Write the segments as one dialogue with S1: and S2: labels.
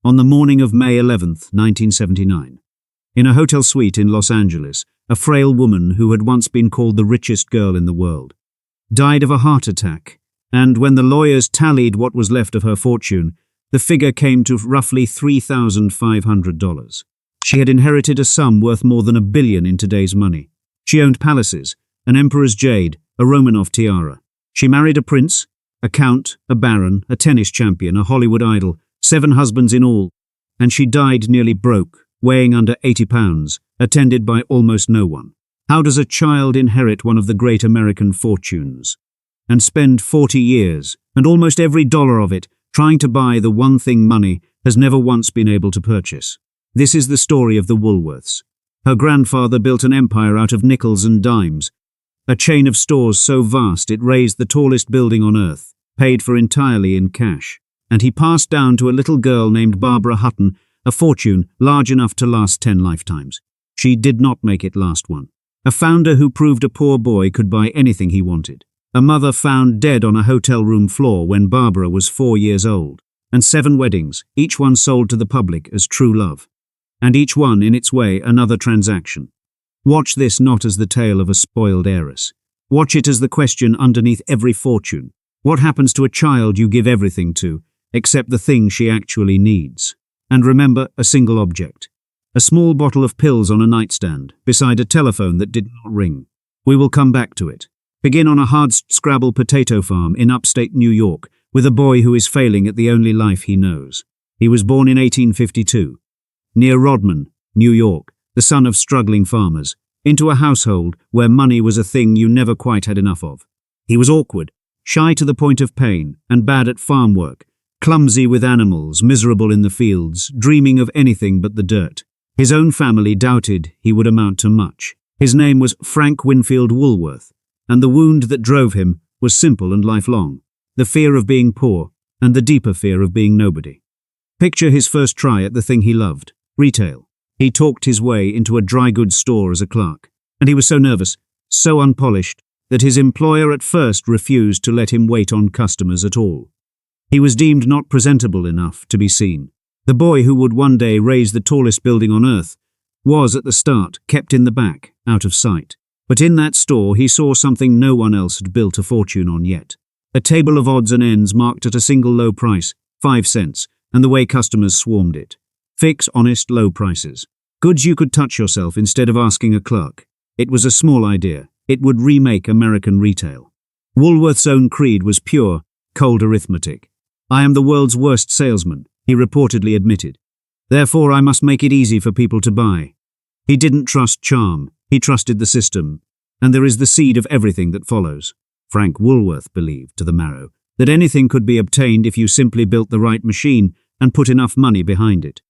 S1: on the morning of May 11th, 1979. In a hotel suite in Los Angeles, a frail woman who had once been called the richest girl in the world died of a heart attack, and when the lawyers tallied what was left of her fortune, the figure came to roughly $3,500. She had inherited a sum worth more than $1 billion in today's money. She owned palaces, an emperor's jade, a Romanov tiara. She married a prince, a count, a baron, a tennis champion, a Hollywood idol, 7 husbands in all, and she died nearly broke, weighing under 80 pounds, attended by almost no one. How does a child inherit one of the great American fortunes and spend 40 years, and almost every dollar of it, trying to buy the one thing money has never once been able to purchase? This is the story of the Woolworths. Her grandfather built an empire out of nickels and dimes, a chain of stores so vast it raised the tallest building on earth, paid for entirely in cash. And he passed down to a little girl named Barbara Hutton a fortune large enough to last 10 lifetimes. She did not make it last one. A founder who proved a poor boy could buy anything he wanted. A mother found dead on a hotel room floor when Barbara was 4 years old. And 7 weddings, each one sold to the public as true love. And each one, in its way, another transaction. Watch this not as the tale of a spoiled heiress. Watch it as the question underneath every fortune. What happens to a child you give everything to, except the thing she actually needs? And remember, a single object. A small bottle of pills on a nightstand, beside a telephone that did not ring. We will come back to it. Begin on a hard-scrabble potato farm in upstate New York, with a boy who is failing at the only life he knows. He was born in 1852. Near Rodman, New York, the son of struggling farmers, into a household where money was a thing you never quite had enough of. He was awkward, shy to the point of pain, and bad at farm work, clumsy with animals, miserable in the fields, dreaming of anything but the dirt. His own family doubted he would amount to much. His name was Frank Winfield Woolworth, and the wound that drove him was simple and lifelong: the fear of being poor, and the deeper fear of being nobody. Picture his first try at the thing he loved, retail. He talked his way into a dry goods store as a clerk, and he was so nervous, so unpolished, that his employer at first refused to let him wait on customers at all. He was deemed not presentable enough to be seen. The boy who would one day raise the tallest building on earth was, at the start, kept in the back, out of sight. But in that store he saw something no one else had built a fortune on yet. A table of odds and ends marked at a single low price, 5 cents, and the way customers swarmed it. Fix, honest, low prices. Goods you could touch yourself instead of asking a clerk. It was a small idea. It would remake American retail. Woolworth's own creed was pure, cold arithmetic. "I am the world's worst salesman," he reportedly admitted. "Therefore I must make it easy for people to buy." He didn't trust charm, he trusted the system. And there is the seed of everything that follows. Frank Woolworth believed, to the marrow, that anything could be obtained if you simply built the right machine and put enough money behind it.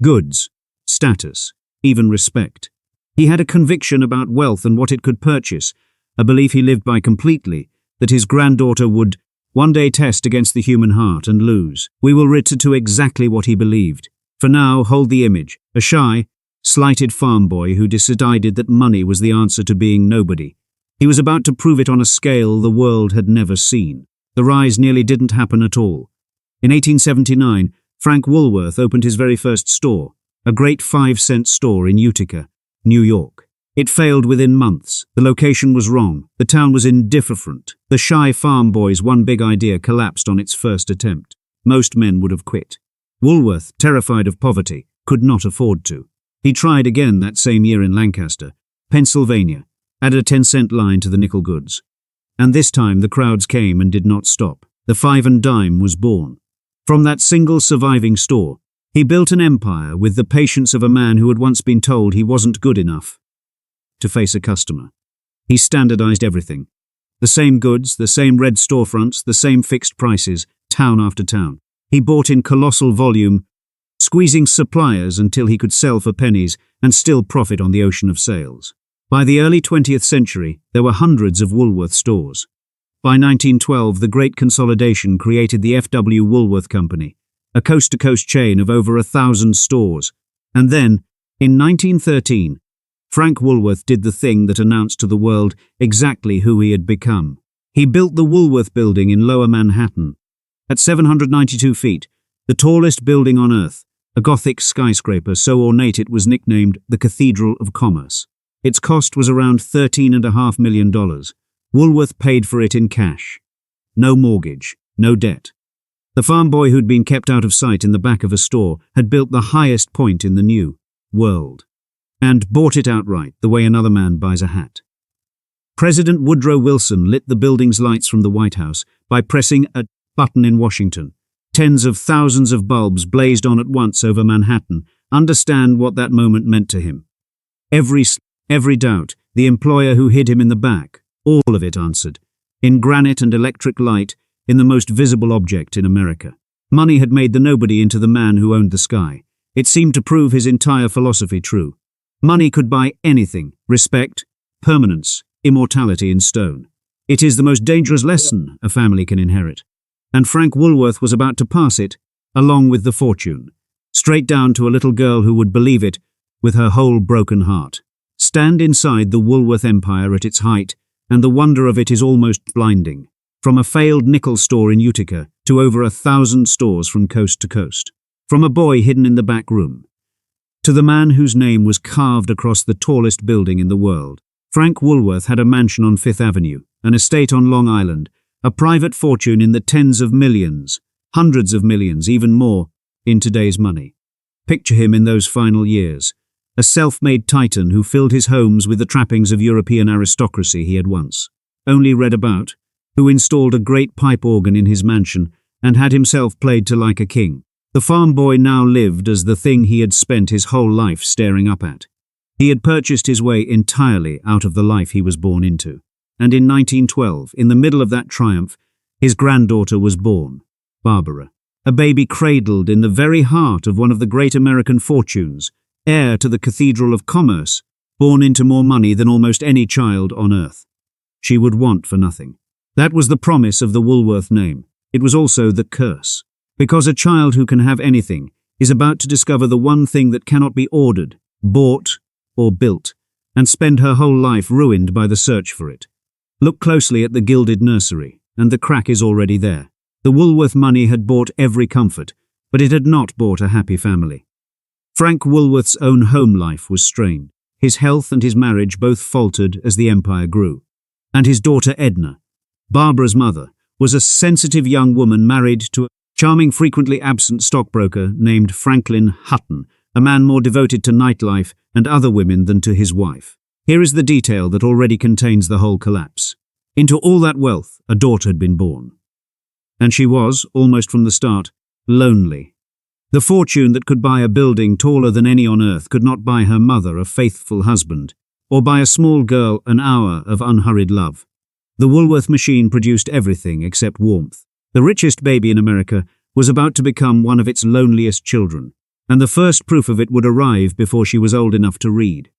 S1: Goods, status, even respect. He had a conviction about wealth and what it could purchase, a belief he lived by completely, that his granddaughter would one day test against the human heart and lose. We will return to exactly what he believed. For now, hold the image: a shy, slighted farm boy who decided that money was the answer to being nobody. He was about to prove it on a scale the world had never seen. The rise nearly didn't happen at all. In 1879, Frank Woolworth opened his very first store, a great 5-cent store in Utica, New York. It failed within months. The location was wrong. The town was indifferent. The shy farm boy's one big idea collapsed on its first attempt. Most men would have quit. Woolworth, terrified of poverty, could not afford to. He tried again that same year in Lancaster, Pennsylvania, added a 10-cent line to the nickel goods. And this time the crowds came and did not stop. The 5 and dime was born. From that single surviving store, he built an empire with the patience of a man who had once been told he wasn't good enough to face a customer. He standardized everything. The same goods, the same red storefronts, the same fixed prices, town after town. He bought in colossal volume, squeezing suppliers until he could sell for pennies and still profit on the ocean of sales. By the early 20th century, there were hundreds of Woolworth stores. By 1912, the Great Consolidation created the F.W. Woolworth Company, a coast-to-coast chain of over 1,000 stores. And then, in 1913, Frank Woolworth did the thing that announced to the world exactly who he had become. He built the Woolworth Building in Lower Manhattan. At 792 feet, the tallest building on Earth, a Gothic skyscraper so ornate it was nicknamed the Cathedral of Commerce. Its cost was around $13.5 million. Woolworth paid for it in cash. No mortgage, no debt. The farm boy who'd been kept out of sight in the back of a store had built the highest point in the new world and bought it outright the way another man buys a hat. President Woodrow Wilson lit the building's lights from the White House by pressing a button in Washington. Tens of thousands of bulbs blazed on at once over Manhattan. Understand what that moment meant to him. Every doubt, the employer who hid him in the back, all of it answered. In granite and electric light, in the most visible object in America. Money had made the nobody into the man who owned the sky. It seemed to prove his entire philosophy true. Money could buy anything: respect, permanence, immortality in stone. It is the most dangerous lesson a family can inherit. And Frank Woolworth was about to pass it, along with the fortune, straight down to a little girl who would believe it with her whole broken heart. Stand inside the Woolworth empire at its height, and the wonder of it is almost blinding. From a failed nickel store in Utica to over 1,000 stores from coast to coast. From a boy hidden in the back room to the man whose name was carved across the tallest building in the world. Frank Woolworth had a mansion on Fifth Avenue, an estate on Long Island, a private fortune in the tens of millions, hundreds of millions, even more, in today's money. Picture him in those final years, a self-made titan who filled his homes with the trappings of European aristocracy he had once only read about, who installed a great pipe organ in his mansion and had himself played to like a king. The farm boy now lived as the thing he had spent his whole life staring up at. He had purchased his way entirely out of the life he was born into. And in 1912, in the middle of that triumph, his granddaughter was born, Barbara, a baby cradled in the very heart of one of the great American fortunes, heir to the Cathedral of Commerce, born into more money than almost any child on earth. She would want for nothing. That was the promise of the Woolworth name. It was also the curse. Because a child who can have anything is about to discover the one thing that cannot be ordered, bought, or built, and spend her whole life ruined by the search for it. Look closely at the gilded nursery, and the crack is already there. The Woolworth money had bought every comfort, but it had not bought a happy family. Frank Woolworth's own home life was strained. His health and his marriage both faltered as the empire grew. And his daughter Edna, Barbara's mother, was a sensitive young woman married to a charming, frequently absent stockbroker named Franklin Hutton, a man more devoted to nightlife and other women than to his wife. Here is the detail that already contains the whole collapse. Into all that wealth, a daughter had been born. And she was, almost from the start, lonely. The fortune that could buy a building taller than any on earth could not buy her mother a faithful husband, or buy a small girl an hour of unhurried love. The Woolworth machine produced everything except warmth. The richest baby in America was about to become one of its loneliest children, and the first proof of it would arrive before she was old enough to read.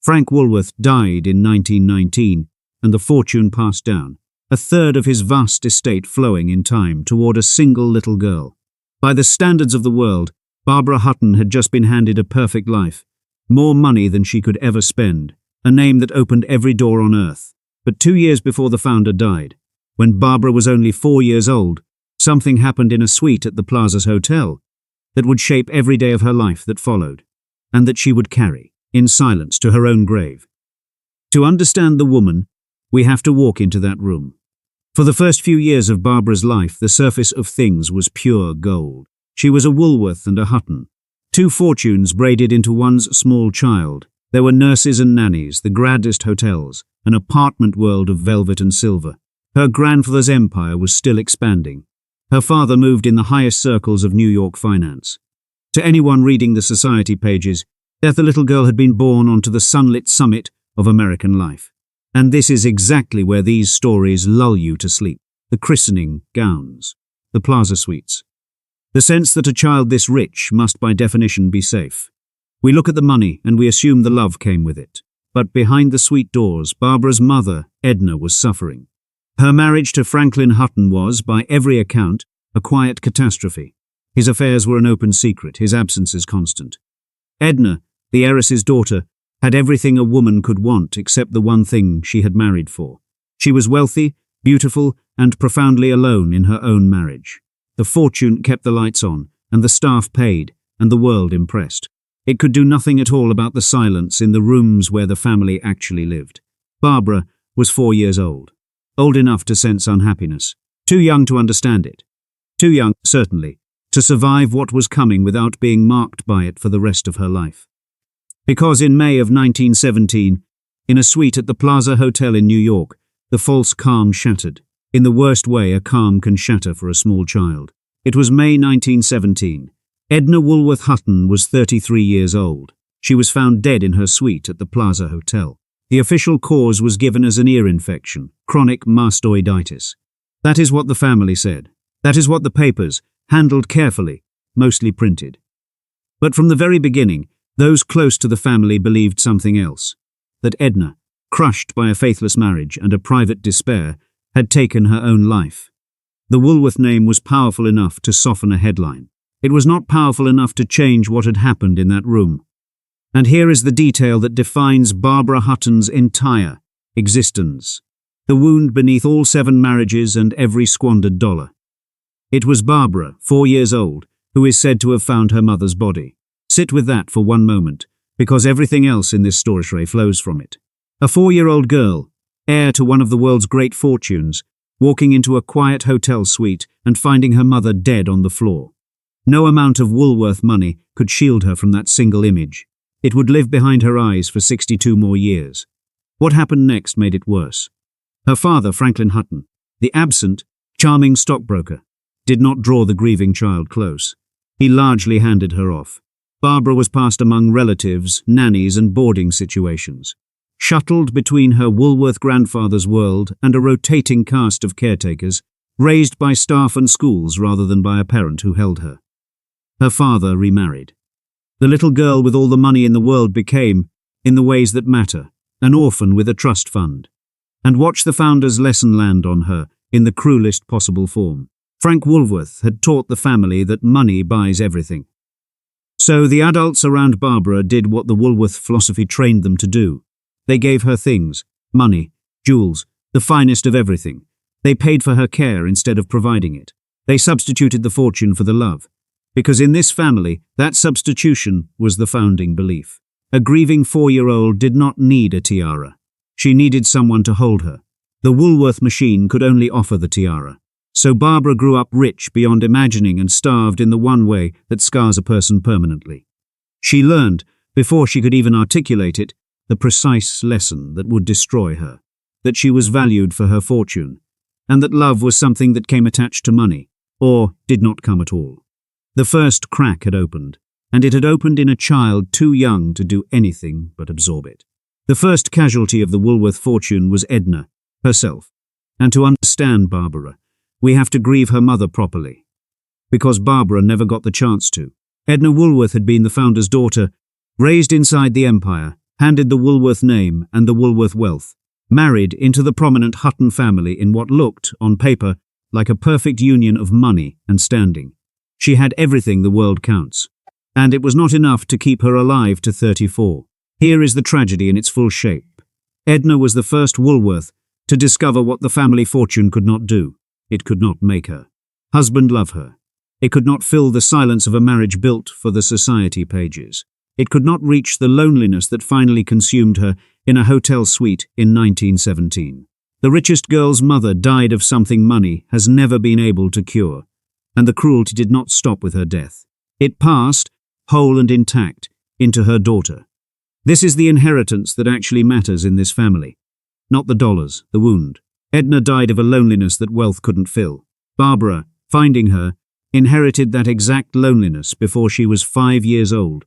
S1: Frank Woolworth died in 1919, and the fortune passed down, a third of his vast estate flowing in time toward a single little girl. By the standards of the world, Barbara Hutton had just been handed a perfect life, more money than she could ever spend, a name that opened every door on earth. But 2 years before the founder died, when Barbara was only 4 years old, something happened in a suite at the Plaza's hotel that would shape every day of her life that followed, and that she would carry, in silence, to her own grave. To understand the woman, we have to walk into that room. For the first few years of Barbara's life, the surface of things was pure gold. She was a Woolworth and a Hutton, two fortunes braided into one's small child. There were nurses and nannies, the grandest hotels, an apartment world of velvet and silver. Her grandfather's empire was still expanding. Her father moved in the highest circles of New York finance. To anyone reading the society pages, that the little girl had been born onto the sunlit summit of American life. And this is exactly where these stories lull you to sleep. The christening gowns, the Plaza suites. The sense that a child this rich must by definition be safe. We look at the money and we assume the love came with it. But behind the suite doors, Barbara's mother, Edna, was suffering. Her marriage to Franklin Hutton was, by every account, a quiet catastrophe. His affairs were an open secret, his absences constant. Edna, the heiress's daughter, had everything a woman could want except the one thing she had married for. She was wealthy, beautiful, and profoundly alone in her own marriage. The fortune kept the lights on, and the staff paid, and the world impressed. It could do nothing at all about the silence in the rooms where the family actually lived. Barbara was 4 years old. Old enough to sense unhappiness. Too young to understand it. Too young, certainly, to survive what was coming without being marked by it for the rest of her life. Because in May of 1917, in a suite at the Plaza Hotel in New York, the false calm shattered. In the worst way a calm can shatter for a small child. It was May 1917. Edna Woolworth Hutton was 33 years old. She was found dead in her suite at the Plaza Hotel. The official cause was given as an ear infection, chronic mastoiditis. That is what the family said. That is what the papers, handled carefully, mostly printed. But from the very beginning, those close to the family believed something else. That Edna, crushed by a faithless marriage and a private despair, had taken her own life. The Woolworth name was powerful enough to soften a headline. It was not powerful enough to change what had happened in that room. And here is the detail that defines Barbara Hutton's entire existence. The wound beneath all 7 marriages and every squandered dollar. It was Barbara, 4 years old, who is said to have found her mother's body. Sit with that for one moment, because everything else in this story flows from it. A 4-year-old girl, heir to one of the world's great fortunes, walking into a quiet hotel suite and finding her mother dead on the floor. No amount of Woolworth money could shield her from that single image. It would live behind her eyes for 62 more years. What happened next made it worse. Her father, Franklin Hutton, the absent, charming stockbroker, did not draw the grieving child close. He largely handed her off. Barbara was passed among relatives, nannies and boarding situations. Shuttled between her Woolworth grandfather's world and a rotating cast of caretakers, raised by staff and schools rather than by a parent who held her. Her father remarried. The little girl with all the money in the world became, in the ways that matter, an orphan with a trust fund. And watch the founder's lesson land on her in the cruelest possible form. Frank Woolworth had taught the family that money buys everything. So the adults around Barbara did what the Woolworth philosophy trained them to do. They gave her things, money, jewels, the finest of everything. They paid for her care instead of providing it. They substituted the fortune for the love. Because in this family, that substitution was the founding belief. A grieving 4-year-old did not need a tiara. She needed someone to hold her. The Woolworth machine could only offer the tiara. So Barbara grew up rich beyond imagining and starved in the one way that scars a person permanently. She learned, before she could even articulate it, the precise lesson that would destroy her. That she was valued for her fortune. And that love was something that came attached to money, or did not come at all. The first crack had opened, and it had opened in a child too young to do anything but absorb it. The first casualty of the Woolworth fortune was Edna, herself. And to understand Barbara, we have to grieve her mother properly. Because Barbara never got the chance to. Edna Woolworth had been the founder's daughter, raised inside the empire, handed the Woolworth name and the Woolworth wealth, married into the prominent Hutton family in what looked, on paper, like a perfect union of money and standing. She had everything the world counts. And it was not enough to keep her alive to 34. Here is the tragedy in its full shape. Edna was the first Woolworth to discover what the family fortune could not do. It could not make her husband love her. It could not fill the silence of a marriage built for the society pages. It could not reach the loneliness that finally consumed her in a hotel suite in 1917. The richest girl's mother died of something money has never been able to cure, and the cruelty did not stop with her death. It passed, whole and intact, into her daughter. This is the inheritance that actually matters in this family. Not the dollars, the wound. Edna died of a loneliness that wealth couldn't fill. Barbara, finding her, inherited that exact loneliness before she was 5 years old,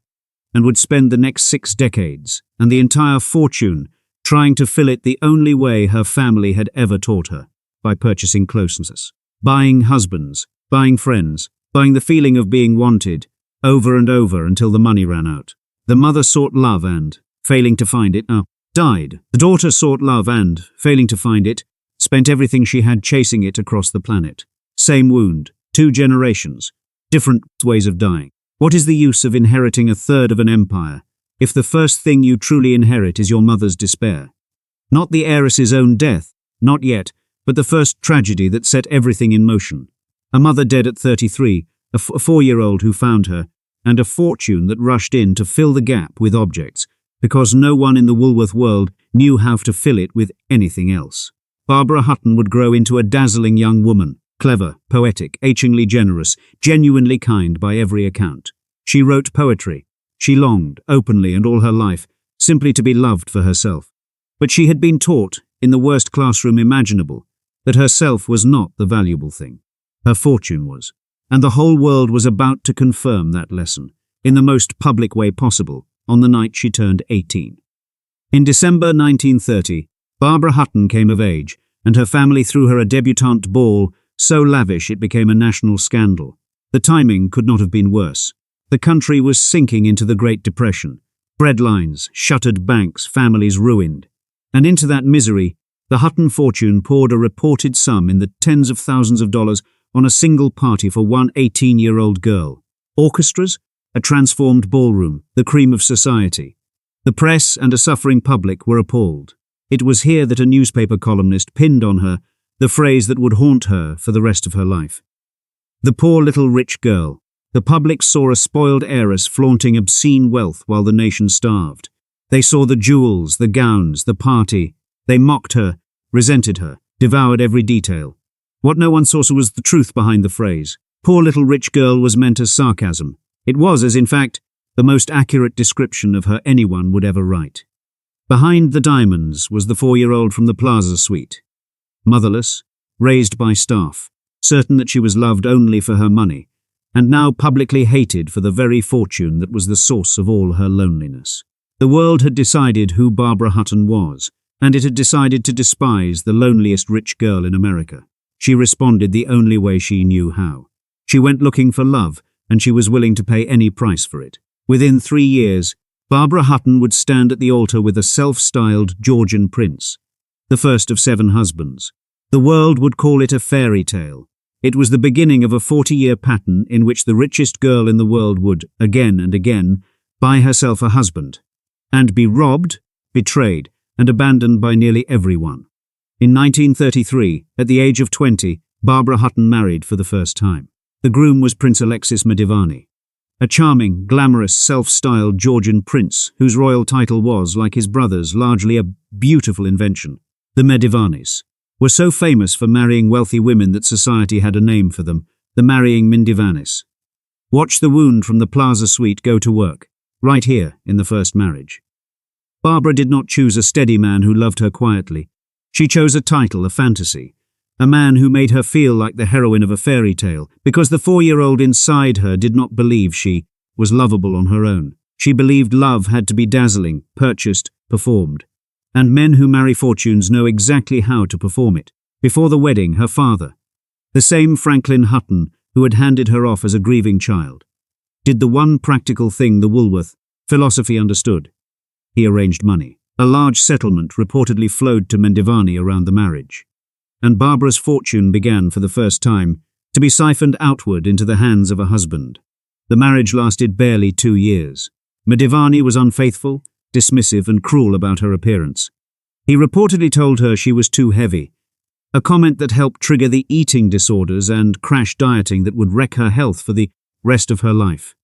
S1: and would spend the next 6 decades, and the entire fortune, trying to fill it the only way her family had ever taught her, by purchasing closeness. Buying husbands, buying friends, buying the feeling of being wanted, over and over until the money ran out. The mother sought love and, failing to find it, died. The daughter sought love and, failing to find it, spent everything she had chasing it across the planet. Same wound, 2 generations, different ways of dying. What is the use of inheriting a third of an empire if the first thing you truly inherit is your mother's despair? Not the heiress's own death, not yet, but the first tragedy that set everything in motion. A mother dead at 33, a 4-year-old who found her, and a fortune that rushed in to fill the gap with objects, because no one in the Woolworth world knew how to fill it with anything else. Barbara Hutton would grow into a dazzling young woman, clever, poetic, achingly generous, genuinely kind by every account. She wrote poetry. She longed, openly and all her life, simply to be loved for herself. But she had been taught, in the worst classroom imaginable, that herself was not the valuable thing. Her fortune was. And the whole world was about to confirm that lesson, in the most public way possible, on the night she turned 18. In December 1930, Barbara Hutton came of age, and her family threw her a debutante ball so lavish it became a national scandal. The timing could not have been worse. The country was sinking into the Great Depression. Breadlines, shuttered banks, families ruined. And into that misery, the Hutton fortune poured a reported sum in the tens of thousands of dollars on a single party for one 18-year-old girl. Orchestras, a transformed ballroom, the cream of society. The press and a suffering public were appalled. It was here that a newspaper columnist pinned on her the phrase that would haunt her for the rest of her life. The poor little rich girl. The public saw a spoiled heiress flaunting obscene wealth while the nation starved. They saw the jewels, the gowns, the party. They mocked her, resented her, devoured every detail. What no one saw was the truth behind the phrase. Poor little rich girl was meant as sarcasm. It was, as in fact, the most accurate description of her anyone would ever write. Behind the diamonds was the 4-year-old from the Plaza suite. Motherless, raised by staff, certain that she was loved only for her money, and now publicly hated for the very fortune that was the source of all her loneliness. The world had decided who Barbara Hutton was, and it had decided to despise the loneliest rich girl in America. She responded the only way she knew how. She went looking for love, and she was willing to pay any price for it. Within 3 years, Barbara Hutton would stand at the altar with a self-styled Georgian prince, the first of 7 husbands. The world would call it a fairy tale. It was the beginning of a 40-year pattern in which the richest girl in the world would, again and again, buy herself a husband, and be robbed, betrayed, and abandoned by nearly everyone. In 1933, at the age of 20, Barbara Hutton married for the first time. The groom was Prince Alexis Medivani, a charming, glamorous, self-styled Georgian prince whose royal title was, like his brother's, largely a beautiful invention. The Medivanis were so famous for marrying wealthy women that society had a name for them, the marrying Mindivanis. Watch the wound from the Plaza suite go to work, right here in the first marriage. Barbara did not choose a steady man who loved her quietly. She chose a title, a fantasy, a man who made her feel like the heroine of a fairy tale, because the 4-year-old inside her did not believe she was lovable on her own. She believed love had to be dazzling, purchased, performed. And men who marry fortunes know exactly how to perform it. Before the wedding, her father, the same Franklin Hutton who had handed her off as a grieving child, did the one practical thing the Woolworth philosophy understood. He arranged money. A large settlement reportedly flowed to Medivani around the marriage. And Barbara's fortune began, for the first time, to be siphoned outward into the hands of a husband. The marriage lasted barely 2 years. Medivani was unfaithful, dismissive and cruel about her appearance. He reportedly told her she was too heavy, a comment that helped trigger the eating disorders and crash dieting that would wreck her health for the rest of her life.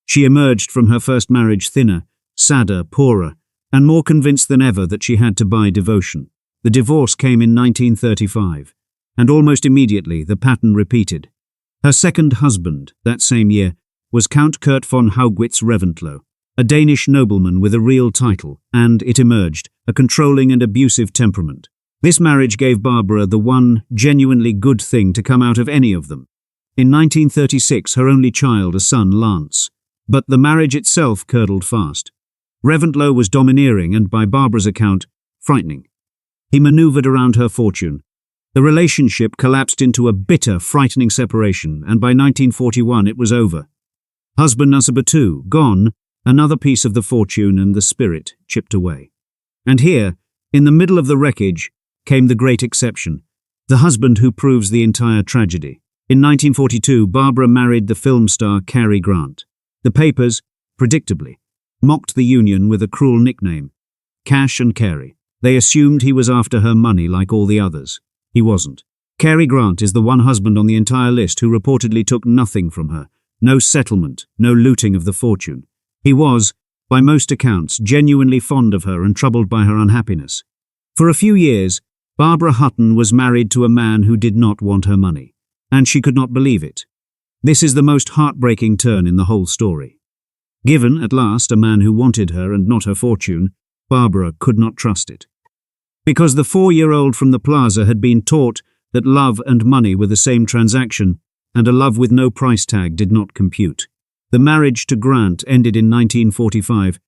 S1: She emerged from her first marriage thinner, sadder, poorer, and more convinced than ever that she had to buy devotion. The divorce came in 1935, and almost immediately the pattern repeated. Her second husband, that same year, was Count Kurt von Haugwitz Reventlow, a Danish nobleman with a real title, and, it emerged, a controlling and abusive temperament. This marriage gave Barbara the one genuinely good thing to come out of any of them. In 1936, her only child, a son, Lance. But the marriage itself curdled fast. Reventlow was domineering and, by Barbara's account, frightening. He maneuvered around her fortune. The relationship collapsed into a bitter, frightening separation, and by 1941 it was over. Husband number 2, gone, another piece of the fortune and the spirit chipped away. And here, in the middle of the wreckage, came the great exception, the husband who proves the entire tragedy. In 1942, Barbara married the film star Cary Grant. The papers, predictably, mocked the union with a cruel nickname, Cash and Cary. They assumed he was after her money like all the others. He wasn't. Cary Grant is the one husband on the entire list who reportedly took nothing from her, no settlement, no looting of the fortune. He was, by most accounts, genuinely fond of her and troubled by her unhappiness. For a few years, Barbara Hutton was married to a man who did not want her money, and she could not believe it. This is the most heartbreaking turn in the whole story. Given, at last, a man who wanted her and not her fortune, Barbara could not trust it. Because the 4-year-old from the Plaza had been taught that love and money were the same transaction, and a love with no price tag did not compute. The marriage to Grant ended in 1945,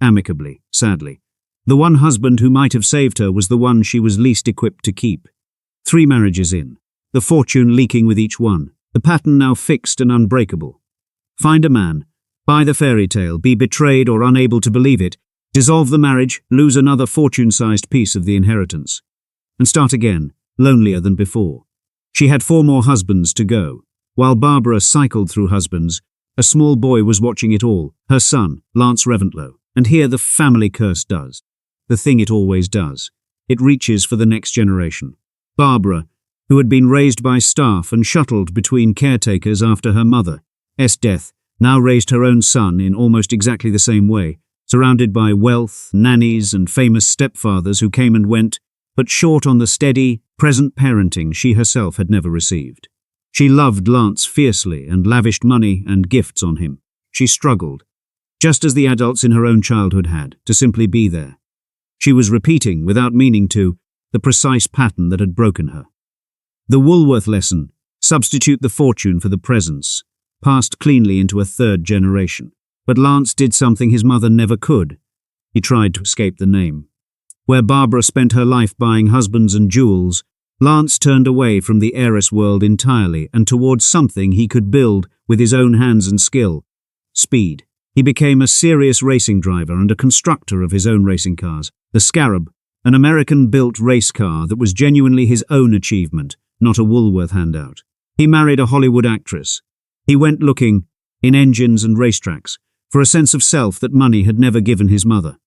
S1: amicably, sadly. The one husband who might have saved her was the one she was least equipped to keep. 3 marriages in, the fortune leaking with each one, the pattern now fixed and unbreakable. Find a man, buy the fairy tale, be betrayed or unable to believe it, dissolve the marriage, lose another fortune-sized piece of the inheritance, and start again, lonelier than before. She had 4 more husbands to go. While Barbara cycled through husbands, a small boy was watching it all, her son, Lance Reventlow. And here the family curse does the thing it always does. It reaches for the next generation. Barbara, who had been raised by staff and shuttled between caretakers after her mother's death, now raised her own son in almost exactly the same way, surrounded by wealth, nannies, and famous stepfathers who came and went, but short on the steady, present parenting she herself had never received. She loved Lance fiercely and lavished money and gifts on him. She struggled, just as the adults in her own childhood had, to simply be there. She was repeating, without meaning to, the precise pattern that had broken her. The Woolworth lesson, substitute the fortune for the presence, passed cleanly into a 3rd generation. But Lance did something his mother never could. He tried to escape the name. Where Barbara spent her life buying husbands and jewels, Lance turned away from the heiress world entirely and towards something he could build with his own hands and skill. Speed. He became a serious racing driver and a constructor of his own racing cars. The Scarab, an American-built race car that was genuinely his own achievement, not a Woolworth handout. He married a Hollywood actress. He went looking, in engines and racetracks, for a sense of self that money had never given his mother.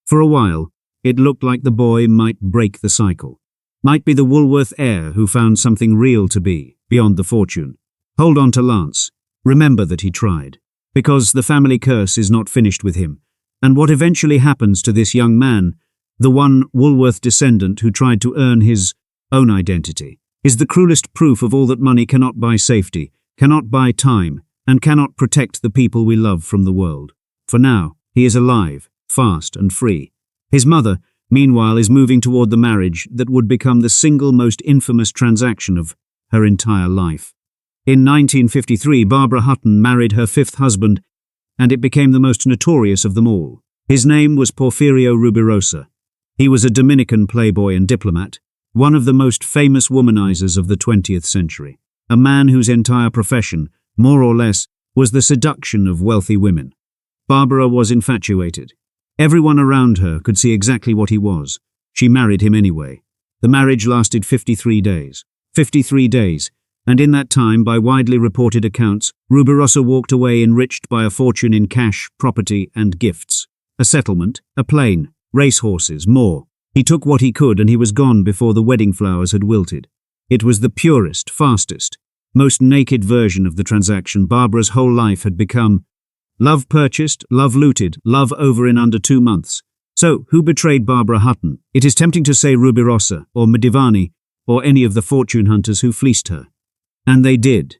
S1: For a while, it looked like the boy might break the cycle. Might be the Woolworth heir who found something real to be, beyond the fortune. Hold on to Lance. Remember that he tried. Because the family curse is not finished with him. And what eventually happens to this young man, the one Woolworth descendant who tried to earn his own identity, is the cruelest proof of all that money cannot buy safety, cannot buy time, and cannot protect the people we love from the world. For now, he is alive, fast and free. His mother, meanwhile, is moving toward the marriage that would become the single most infamous transaction of her entire life. In 1953, Barbara Hutton married her 5th husband, and it became the most notorious of them all. His name was Porfirio Rubirosa. He was a Dominican playboy and diplomat, one of the most famous womanizers of the 20th century, a man whose entire profession, more or less, was the seduction of wealthy women. Barbara was infatuated. Everyone around her could see exactly what he was. She married him anyway. The marriage lasted 53 days. 53 days. And in that time, by widely reported accounts, Rubirosa walked away enriched by a fortune in cash, property, and gifts. A settlement, a plane, racehorses, more. He took what he could and he was gone before the wedding flowers had wilted. It was the purest, fastest, most naked version of the transaction Barbara's whole life had become. Love purchased, love looted, love over in under 2 months. So, who betrayed Barbara Hutton? It is tempting to say Rubirosa, or Medivani, or any of the fortune hunters who fleeced her. And they did.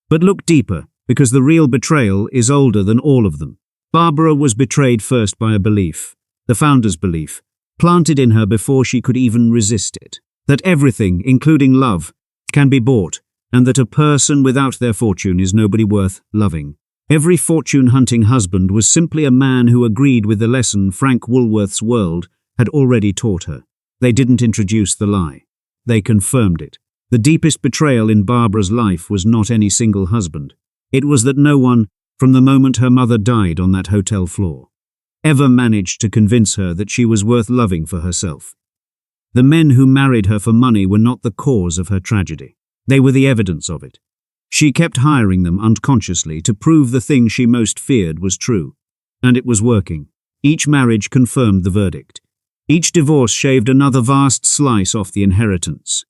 S1: But look deeper, because the real betrayal is older than all of them. Barbara was betrayed first by a belief, the founder's belief, planted in her before she could even resist it, that everything, including love, can be bought, and that a person without their fortune is nobody worth loving. Every fortune-hunting husband was simply a man who agreed with the lesson Frank Woolworth's world had already taught her. They didn't introduce the lie. They confirmed it. The deepest betrayal in Barbara's life was not any single husband. It was that no one, from the moment her mother died on that hotel floor, ever managed to convince her that she was worth loving for herself. The men who married her for money were not the cause of her tragedy. They were the evidence of it. She kept hiring them unconsciously to prove the thing she most feared was true. And it was working. Each marriage confirmed the verdict. Each divorce shaved another vast slice off the inheritance.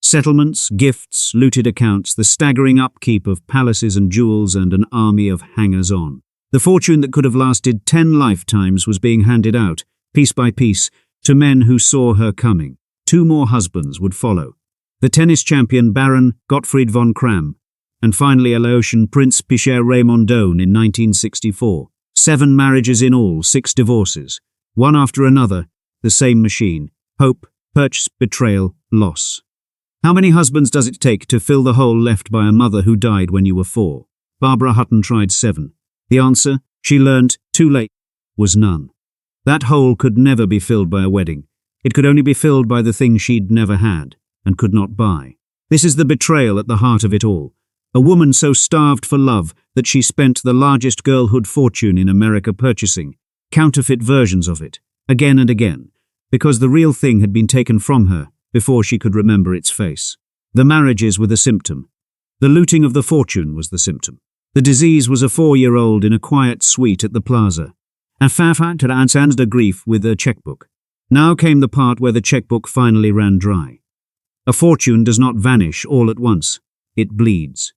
S1: Settlements, gifts, looted accounts, the staggering upkeep of palaces and jewels, and an army of hangers-on. The fortune that could have lasted 10 lifetimes was being handed out, piece by piece, to men who saw her coming. 2 more husbands would follow. The tennis champion Baron Gottfried von Cram, and finally a Laotian Prince Pierre Raymondon in 1964. 7 marriages in all, 6 divorces. One after another, the same machine. Hope, purchase, betrayal, loss. How many husbands does it take to fill the hole left by a mother who died when you were 4? Barbara Hutton tried 7. The answer, she learned too late, was none. That hole could never be filled by a wedding. It could only be filled by the thing she'd never had and could not buy. This is the betrayal at the heart of it all. A woman so starved for love that she spent the largest girlhood fortune in America purchasing counterfeit versions of it, again and again, because the real thing had been taken from her before she could remember its face. The marriages were the symptom. The looting of the fortune was the symptom. The disease was a 4-year-old in a quiet suite at the Plaza, and Fafa to answer the grief with a checkbook. Now came the part where the checkbook finally ran dry. A fortune does not vanish all at once. It bleeds.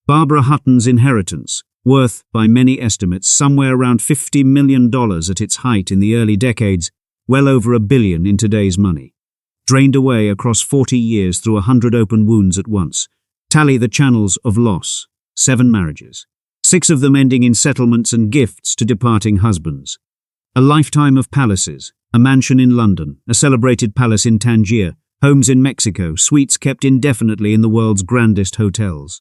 S1: Barbara Hutton's inheritance, worth, by many estimates, somewhere around $50 million at its height in the early decades, well over $1 billion in today's money, drained away across 40 years through 100 open wounds at once. Tally the channels of loss. 7 marriages, 6 of them ending in settlements and gifts to departing husbands. A lifetime of palaces, a mansion in London, a celebrated palace in Tangier, homes in Mexico, suites kept indefinitely in the world's grandest hotels.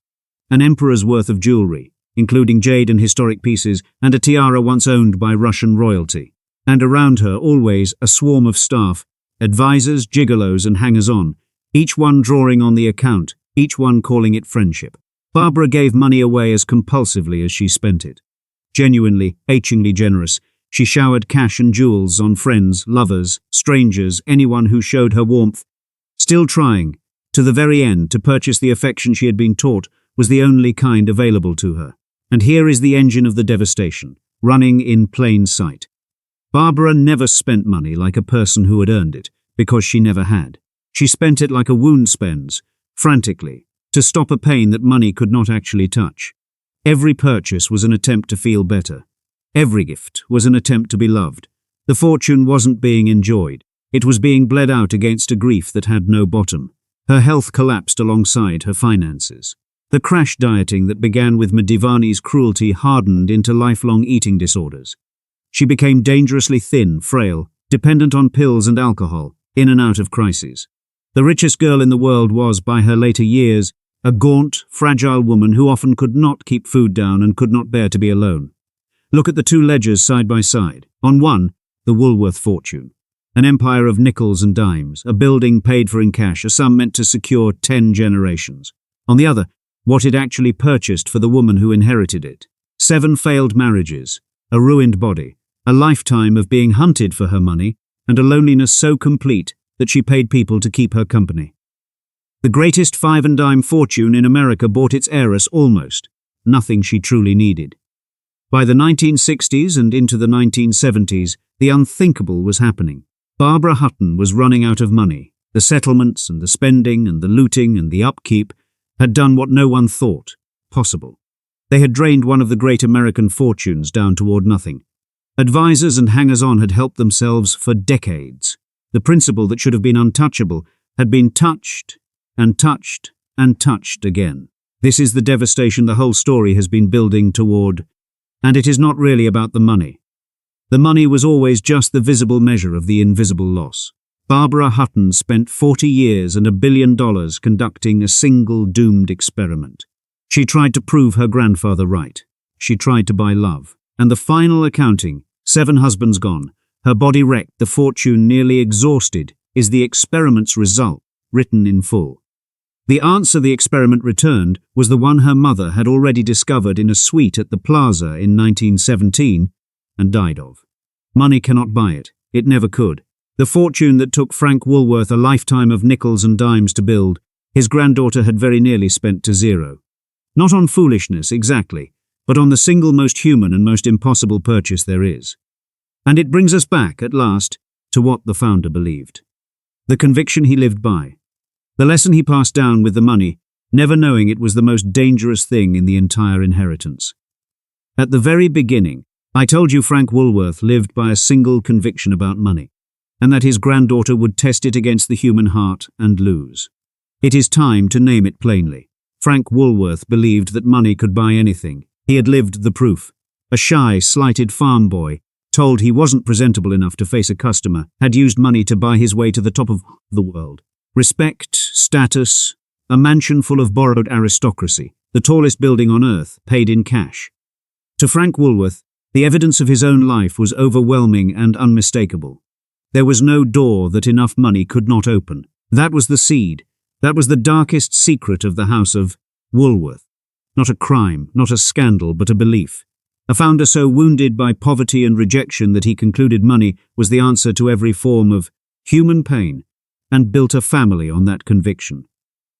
S1: An emperor's worth of jewelry, including jade and historic pieces, and a tiara once owned by Russian royalty. And around her always a swarm of staff, advisors, gigolos and hangers-on, each one drawing on the account, each one calling it friendship. Barbara gave money away as compulsively as she spent it. Genuinely, achingly generous, she showered cash and jewels on friends, lovers, strangers, anyone who showed her warmth. Still trying, to the very end, to purchase the affection she had been taught was the only kind available to her. And here is the engine of the devastation, running in plain sight. Barbara never spent money like a person who had earned it, because she never had. She spent it like a wound spends, frantically, to stop a pain that money could not actually touch. Every purchase was an attempt to feel better. Every gift was an attempt to be loved. The fortune wasn't being enjoyed. It was being bled out against a grief that had no bottom. Her health collapsed alongside her finances. The crash dieting that began with Madivani's cruelty hardened into lifelong eating disorders. She became dangerously thin, frail, dependent on pills and alcohol, in and out of crises. The richest girl in the world was, by her later years, a gaunt, fragile woman who often could not keep food down and could not bear to be alone. Look at the 2 ledgers side by side. On one, the Woolworth fortune. An empire of nickels and dimes, a building paid for in cash, a sum meant to secure 10 generations. On the other, what it actually purchased for the woman who inherited it. 7 failed marriages, a ruined body, a lifetime of being hunted for her money, and a loneliness so complete that she paid people to keep her company. The greatest 5-and-dime fortune in America bought its heiress almost nothing she truly needed. By the 1960s and into the 1970s, the unthinkable was happening. Barbara Hutton was running out of money. The settlements and the spending and the looting and the upkeep had done what no one thought possible. They had drained one of the great American fortunes down toward nothing. Advisors and hangers-on had helped themselves for decades. The principle that should have been untouchable had been touched and touched and touched again. This is the devastation the whole story has been building toward, and it is not really about the money. The money was always just the visible measure of the invisible loss. Barbara Hutton spent 40 years and $1 billion conducting a single doomed experiment. She tried to prove her grandfather right. She tried to buy love. And the final accounting, 7 husbands gone, her body wrecked, the fortune nearly exhausted, is the experiment's result, written in full. The answer the experiment returned was the one her mother had already discovered in a suite at the Plaza in 1917 and died of. Money cannot buy it. It never could. The fortune that took Frank Woolworth a lifetime of nickels and dimes to build, his granddaughter had very nearly spent to zero. Not on foolishness, exactly, but on the single most human and most impossible purchase there is. And it brings us back, at last, to what the founder believed. The conviction he lived by. The lesson he passed down with the money, never knowing it was the most dangerous thing in the entire inheritance. At the very beginning, I told you Frank Woolworth lived by a single conviction about money, and that his granddaughter would test it against the human heart and lose. It is time to name it plainly. Frank Woolworth believed that money could buy anything. He had lived the proof. A shy, slighted farm boy, told he wasn't presentable enough to face a customer, had used money to buy his way to the top of the world. Respect, status, a mansion full of borrowed aristocracy, the tallest building on earth, paid in cash. To Frank Woolworth, the evidence of his own life was overwhelming and unmistakable. There was no door that enough money could not open. That was the seed. That was the darkest secret of the house of Woolworth. Not a crime, not a scandal, but a belief. A founder so wounded by poverty and rejection that he concluded money was the answer to every form of human pain, and built a family on that conviction.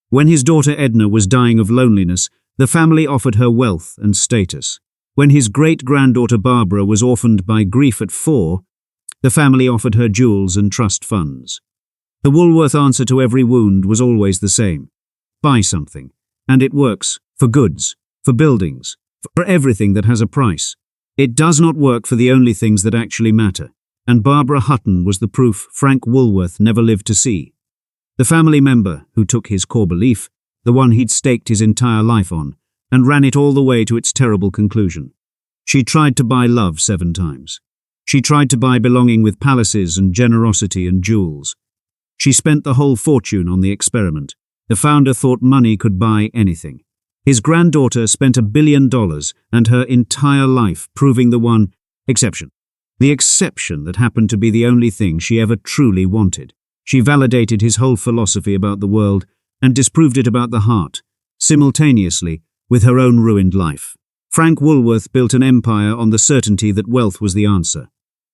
S1: When his daughter Edna was dying of loneliness, the family offered her wealth and status. When his great-granddaughter Barbara was orphaned by grief at 4, the family offered her jewels and trust funds. The Woolworth answer to every wound was always the same. Buy something. And it works. For goods. For buildings. For everything that has a price. It does not work for the only things that actually matter. And Barbara Hutton was the proof Frank Woolworth never lived to see. The family member who took his core belief, the one he'd staked his entire life on, and ran it all the way to its terrible conclusion. She tried to buy love 7 times. She tried to buy belonging with palaces and generosity and jewels. She spent the whole fortune on the experiment. The founder thought money could buy anything. His granddaughter spent $1 billion and her entire life proving the one exception. The exception that happened to be the only thing she ever truly wanted. She validated his whole philosophy about the world and disproved it about the heart, simultaneously with her own ruined life. Frank Woolworth built an empire on the certainty that wealth was the answer.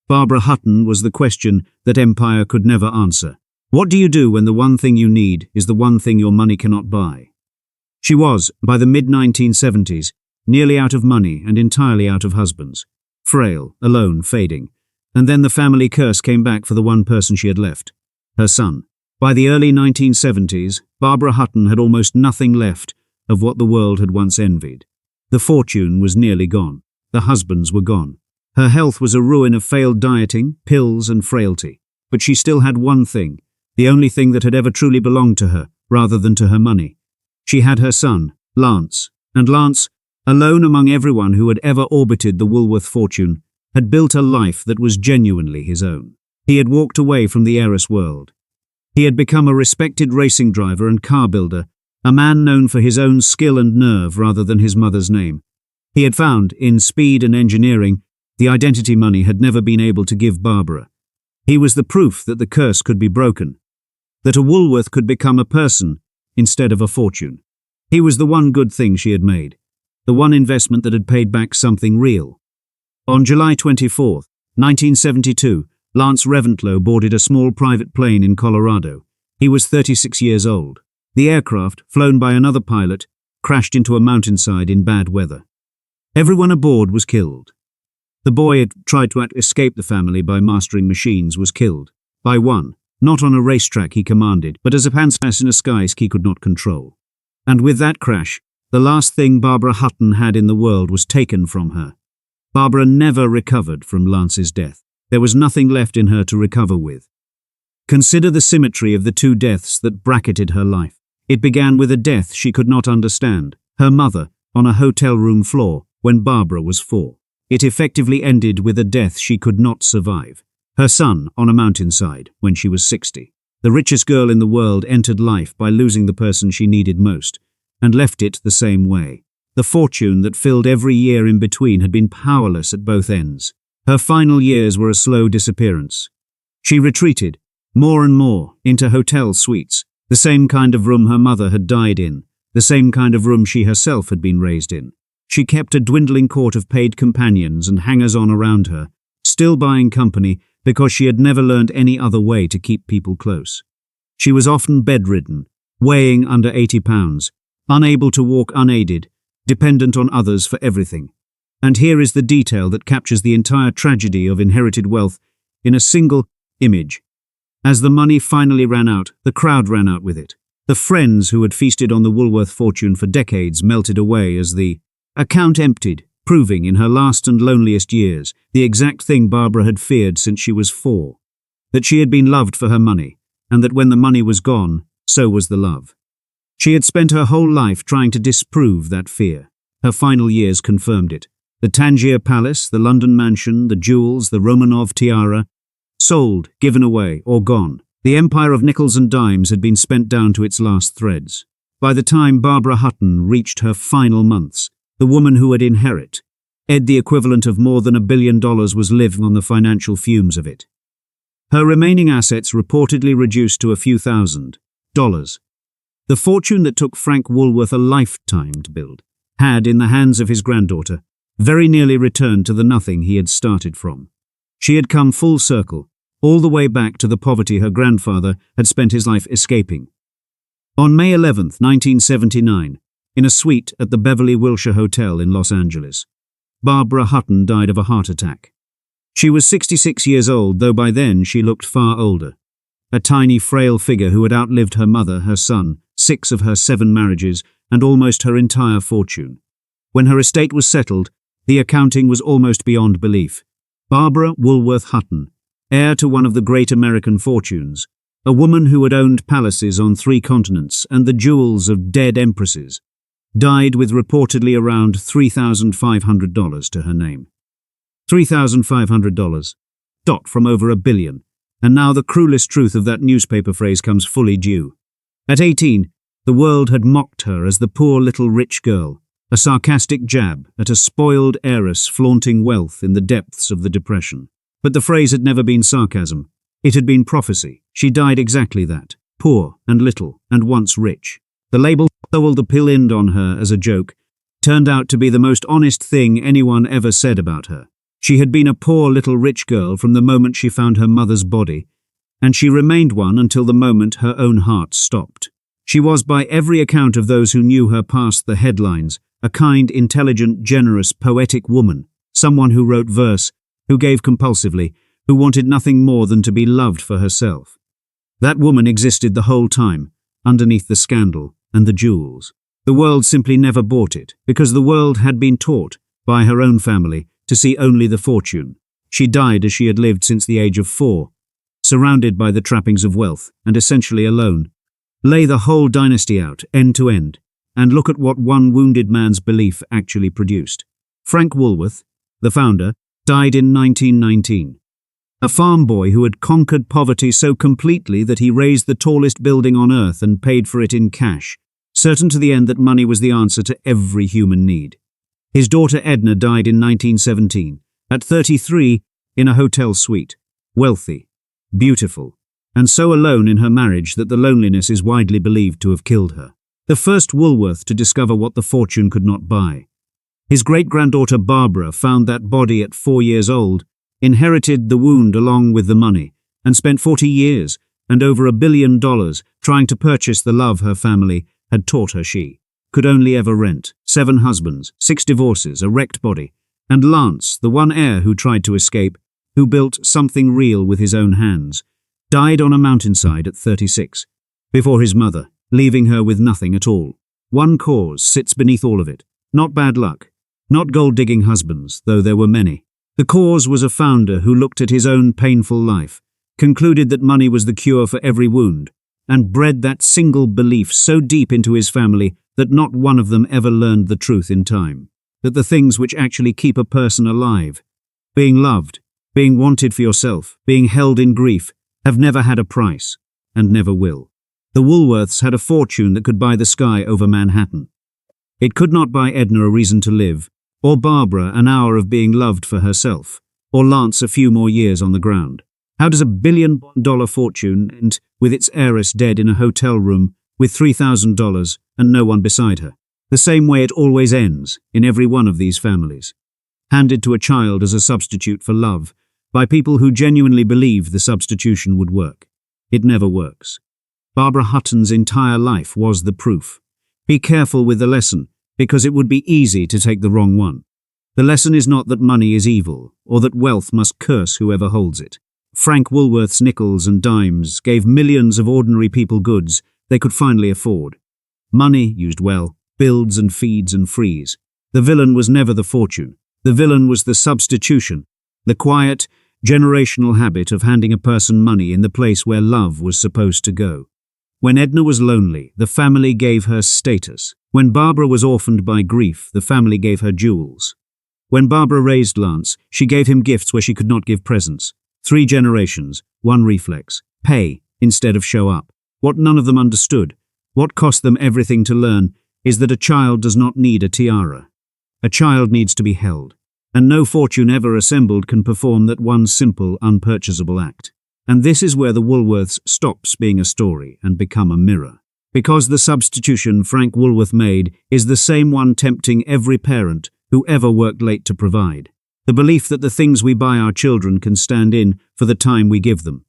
S1: Barbara Hutton was the question that empire could never answer. What do you do when the one thing you need is the one thing your money cannot buy? She was, by the mid-1970s, nearly out of money and entirely out of husbands. Frail, alone, fading. And then the family curse came back for the one person she had left. Her son. By the early 1970s, Barbara Hutton had almost nothing left of what the world had once envied. The fortune was nearly gone. The husbands were gone. Her health was a ruin of failed dieting, pills and frailty. But she still had one thing, the only thing that had ever truly belonged to her, rather than to her money. She had her son, Lance. And Lance, alone among everyone who had ever orbited the Woolworth fortune, had built a life that was genuinely his own. He had walked away from the Heiress world. He had become a respected racing driver and car builder, a man known for his own skill and nerve rather than his mother's name. He had found, in speed and engineering, the identity money had never been able to give Barbara. He was the proof that the curse could be broken, that a Woolworth could become a person instead of a fortune. He was the one good thing she had made, the one investment that had paid back something real. On July 24, 1972, Lance Reventlow boarded a small private plane in Colorado. He was 36 years old. The aircraft, flown by another pilot, crashed into a mountainside in bad weather. Everyone aboard was killed. The boy had tried to escape the family by mastering machines was killed. By one, not on a racetrack he commanded, but as a pantspass in a sky he could not control. And with that crash, the last thing Barbara Hutton had in the world was taken from her. Barbara never recovered from Lance's death. There was nothing left in her to recover with. Consider the symmetry of the 2 deaths that bracketed her life. It began with a death she could not understand, her mother, on a hotel room floor, when Barbara was 4. It effectively ended with a death she could not survive, her son on a mountainside, when she was 60. The richest girl in the world entered life by losing the person she needed most, and left it the same way. The fortune that filled every year in between had been powerless at both ends. Her final years were a slow disappearance. She retreated, more and more, into hotel suites, the same kind of room her mother had died in, the same kind of room she herself had been raised in. She kept a dwindling court of paid companions and hangers-on around her, still buying company because she had never learned any other way to keep people close. She was often bedridden, weighing under 80 pounds, unable to walk unaided, dependent on others for everything. And here is the detail that captures the entire tragedy of inherited wealth in a single image. As the money finally ran out, the crowd ran out with it. The friends who had feasted on the Woolworth fortune for decades melted away as the account emptied, proving in her last and loneliest years the exact thing Barbara had feared since she was 4. That she had been loved for her money, and that when the money was gone, so was the love. She had spent her whole life trying to disprove that fear. Her final years confirmed it. The Tangier Palace, the London mansion, the jewels, the Romanov tiara, sold, given away, or gone. The empire of nickels and dimes had been spent down to its last threads. By the time Barbara Hutton reached her final months, the woman who had inherited the equivalent of more than $1 billion was living on the financial fumes of it. Her remaining assets reportedly reduced to a few $1,000s. The fortune that took Frank Woolworth a lifetime to build had, in the hands of his granddaughter, very nearly returned to the nothing he had started from. She had come full circle, all the way back to the poverty her grandfather had spent his life escaping. On May 11, 1979, in a suite at the Beverly Wilshire Hotel in Los Angeles, Barbara Hutton died of a heart attack. She was 66 years old, though by then she looked far older. A tiny, frail figure who had outlived her mother, her son, 6 of her 7 marriages, and almost her entire fortune. When her estate was settled, the accounting was almost beyond belief. Barbara Woolworth Hutton, heir to one of the great American fortunes, a woman who had owned palaces on 3 continents and the jewels of dead empresses, died with reportedly around $3,500 to her name. $3,500. From over $1 billion. And now the cruelest truth of that newspaper phrase comes fully due. At 18, the world had mocked her as the poor little rich girl, a sarcastic jab at a spoiled heiress flaunting wealth in the depths of the Depression. But the phrase had never been sarcasm. It had been prophecy. She died exactly that, poor and little and once rich. The label sold pinned on her as a joke turned out to be the most honest thing anyone ever said about her. She had been a poor little rich girl from the moment she found her mother's body, and she remained one until the moment her own heart stopped. She was, by every account of those who knew her past the headlines, a kind, intelligent, generous, poetic woman, someone who wrote verse, who gave compulsively, who wanted nothing more than to be loved for herself. That woman existed the whole time, underneath the scandal and the jewels. The world simply never bought it, because the world had been taught, by her own family, to see only the fortune. She died as she had lived since the age of 4, surrounded by the trappings of wealth, and essentially alone. Lay the whole dynasty out, end to end, and look at what one wounded man's belief actually produced. Frank Woolworth, the founder, died in 1919. A farm boy who had conquered poverty so completely that he raised the tallest building on earth and paid for it in cash, certain to the end that money was the answer to every human need. His daughter Edna died in 1917, at 33, in a hotel suite, wealthy, beautiful, and so alone in her marriage that the loneliness is widely believed to have killed her. The first Woolworth to discover what the fortune could not buy. His great-granddaughter Barbara found that body at 4 years old, inherited the wound along with the money, and spent 40 years and over $1 billion trying to purchase the love her family had taught her she could only ever rent. 7 husbands, 6 divorces, a wrecked body, and Lance, the one heir who tried to escape, who built something real with his own hands, died on a mountainside at 36, before his mother, leaving her with nothing at all. One cause sits beneath all of it. Not bad luck. Not gold-digging husbands, though there were many. The cause was a founder who looked at his own painful life, concluded that money was the cure for every wound, and bred that single belief so deep into his family that not one of them ever learned the truth in time. That the things which actually keep a person alive, being loved, being wanted for yourself, being held in grief, have never had a price, and never will. The Woolworths had a fortune that could buy the sky over Manhattan. It could not buy Edna a reason to live, or Barbara an hour of being loved for herself, or Lance a few more years on the ground. How does $1 billion fortune end with its heiress dead in a hotel room with $3,000 and no one beside her? The same way it always ends in every one of these families. Handed to a child as a substitute for love by people who genuinely believe the substitution would work. It never works. Barbara Hutton's entire life was the proof. Be careful with the lesson, because it would be easy to take the wrong one. The lesson is not that money is evil, or that wealth must curse whoever holds it. Frank Woolworth's nickels and dimes gave millions of ordinary people goods they could finally afford. Money, used well, builds and feeds and frees. The villain was never the fortune. The villain was the substitution, the quiet, generational habit of handing a person money in the place where love was supposed to go. When Edna was lonely, the family gave her status. When Barbara was orphaned by grief, the family gave her jewels. When Barbara raised Lance, she gave him gifts where she could not give presents. 3 generations, 1 reflex. Pay instead of show up. What none of them understood, what cost them everything to learn, is that a child does not need a tiara. A child needs to be held. And no fortune ever assembled can perform that one simple, unpurchasable act. And this is where the Woolworths stops being a story and become a mirror. Because the substitution Frank Woolworth made is the same one tempting every parent who ever worked late to provide. The belief that the things we buy our children can stand in for the time we give them.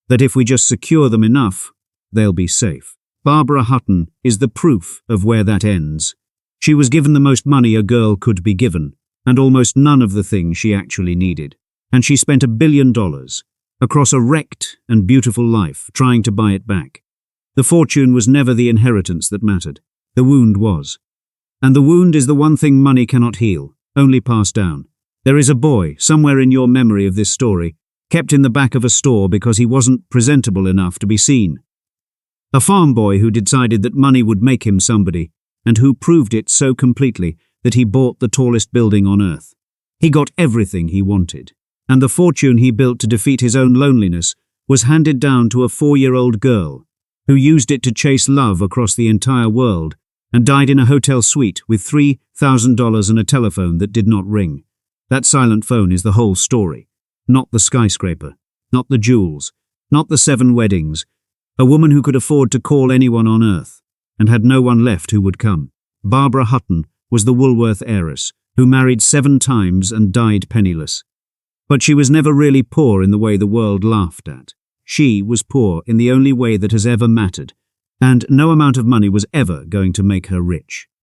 S1: That if we just secure them enough, they'll be safe. Barbara Hutton is the proof of where that ends. She was given the most money a girl could be given, and almost none of the things she actually needed. And she spent $1 billion across a wrecked and beautiful life trying to buy it back. The fortune was never the inheritance that mattered. The wound was. And the wound is the one thing money cannot heal, only pass down. There is a boy, somewhere in your memory of this story, kept in the back of a store because he wasn't presentable enough to be seen. A farm boy who decided that money would make him somebody, and who proved it so completely that he bought the tallest building on earth. He got everything he wanted, and the fortune he built to defeat his own loneliness was handed down to a 4-year-old girl, who used it to chase love across the entire world, and died in a hotel suite with $3,000 and a telephone that did not ring. That silent phone is the whole story. Not the skyscraper, not the jewels, not the 7 weddings. A woman who could afford to call anyone on earth, and had no one left who would come. Barbara Hutton was the Woolworth heiress, who married 7 times and died penniless. But she was never really poor in the way the world laughed at. She was poor in the only way that has ever mattered, and no amount of money was ever going to make her rich.